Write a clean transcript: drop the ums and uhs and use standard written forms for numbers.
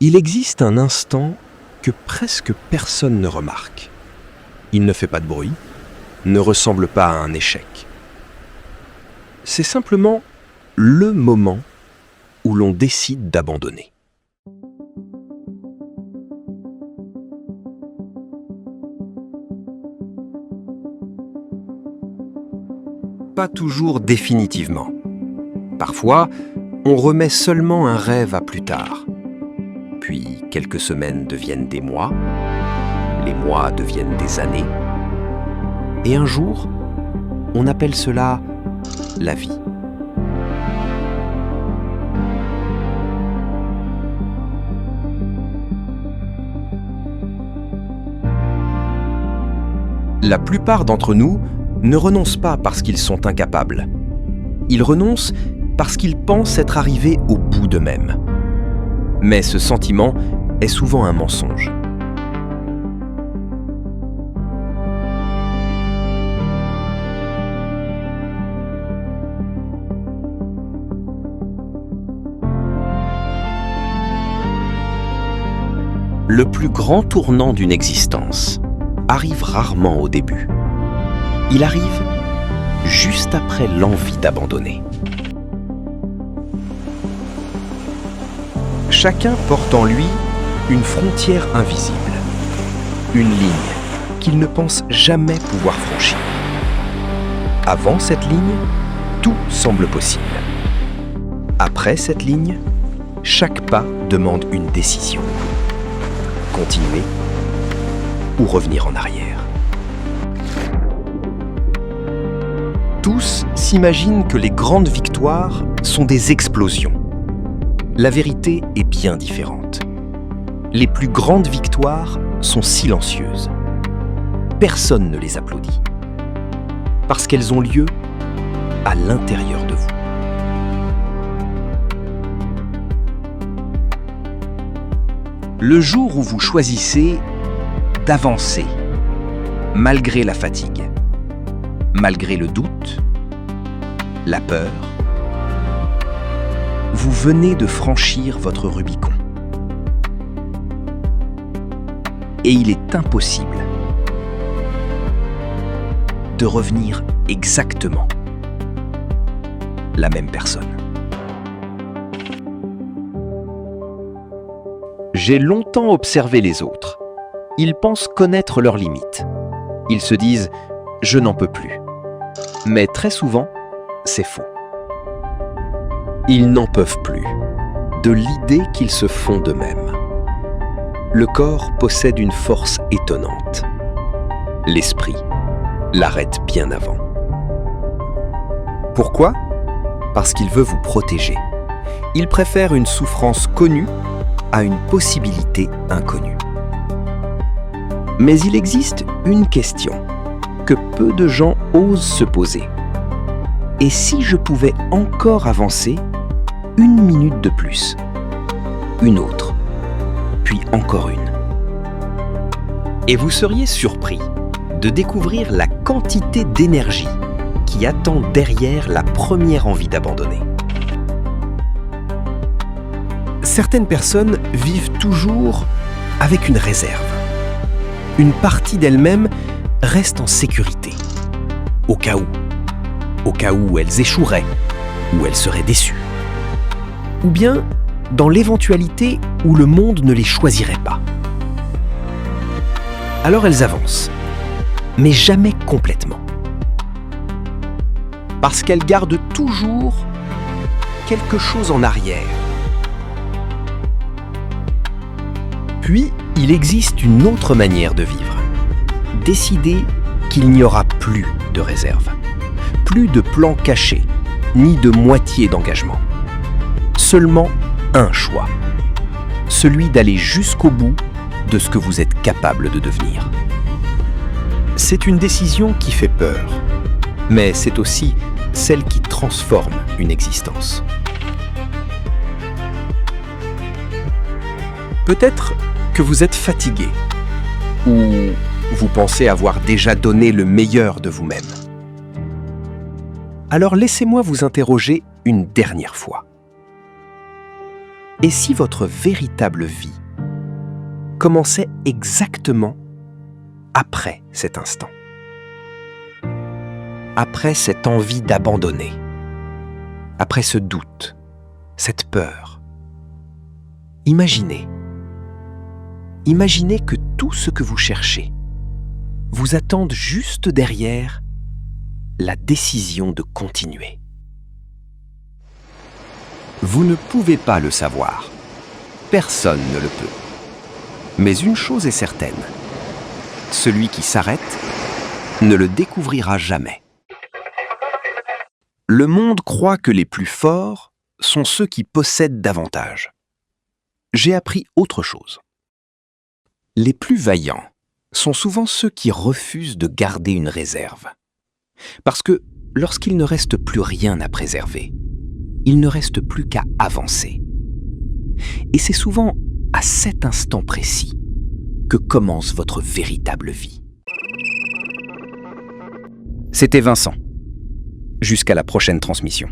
Il existe un instant que presque personne ne remarque. Il ne fait pas de bruit, ne ressemble pas à un échec. C'est simplement le moment où l'on décide d'abandonner. Pas toujours définitivement. Parfois, on remet seulement un rêve à plus tard. Puis quelques semaines deviennent des mois, les mois deviennent des années. Et un jour, on appelle cela la vie. La plupart d'entre nous ne renoncent pas parce qu'ils sont incapables. Ils renoncent parce qu'ils pensent être arrivés au bout d'eux-mêmes. Mais ce sentiment est souvent un mensonge. Le plus grand tournant d'une existence arrive rarement au début. Il arrive juste après l'envie d'abandonner. Chacun porte en lui une frontière invisible, une ligne qu'il ne pense jamais pouvoir franchir. Avant cette ligne, tout semble possible. Après cette ligne, chaque pas demande une décision. Continuer ou revenir en arrière. Tous s'imaginent que les grandes victoires sont des explosions. La vérité est bien différente. Les plus grandes victoires sont silencieuses. Personne ne les applaudit. Parce qu'elles ont lieu à l'intérieur de vous. Le jour où vous choisissez d'avancer, malgré la fatigue, malgré le doute, la peur, vous venez de franchir votre Rubicon. Et il est impossible de revenir exactement la même personne. J'ai longtemps observé les autres. Ils pensent connaître leurs limites. Ils se disent « je n'en peux plus ». Mais très souvent, c'est faux. Ils n'en peuvent plus de l'idée qu'ils se font d'eux-mêmes. Le corps possède une force étonnante. L'esprit l'arrête bien avant. Pourquoi ? Parce qu'il veut vous protéger. Il préfère une souffrance connue à une possibilité inconnue. Mais il existe une question que peu de gens osent se poser. Et si je pouvais encore avancer 1 minute de plus, une autre, puis encore une. Et vous seriez surpris de découvrir la quantité d'énergie qui attend derrière la première envie d'abandonner. Certaines personnes vivent toujours avec une réserve. Une partie d'elles-mêmes reste en sécurité, au cas où elles échoueraient, ou elles seraient déçues. Ou bien dans l'éventualité où le monde ne les choisirait pas. Alors elles avancent, mais jamais complètement. Parce qu'elles gardent toujours quelque chose en arrière. Puis, il existe une autre manière de vivre. Décider qu'il n'y aura plus de réserve, plus de plan caché, ni de moitié d'engagement. Seulement un choix, celui d'aller jusqu'au bout de ce que vous êtes capable de devenir. C'est une décision qui fait peur, mais c'est aussi celle qui transforme une existence. Peut-être que vous êtes fatigué, ou vous pensez avoir déjà donné le meilleur de vous-même. Alors laissez-moi vous interroger une dernière fois. Et si votre véritable vie commençait exactement après cet instant? Après cette envie d'abandonner, après ce doute, cette peur. Imaginez que tout ce que vous cherchez vous attende juste derrière la décision de continuer. Vous ne pouvez pas le savoir. Personne ne le peut. Mais une chose est certaine. Celui qui s'arrête ne le découvrira jamais. Le monde croit que les plus forts sont ceux qui possèdent davantage. J'ai appris autre chose. Les plus vaillants sont souvent ceux qui refusent de garder une réserve. Parce que lorsqu'il ne reste plus rien à préserver, il ne reste plus qu'à avancer. Et c'est souvent à cet instant précis que commence votre véritable vie. C'était Vincent. Jusqu'à la prochaine transmission.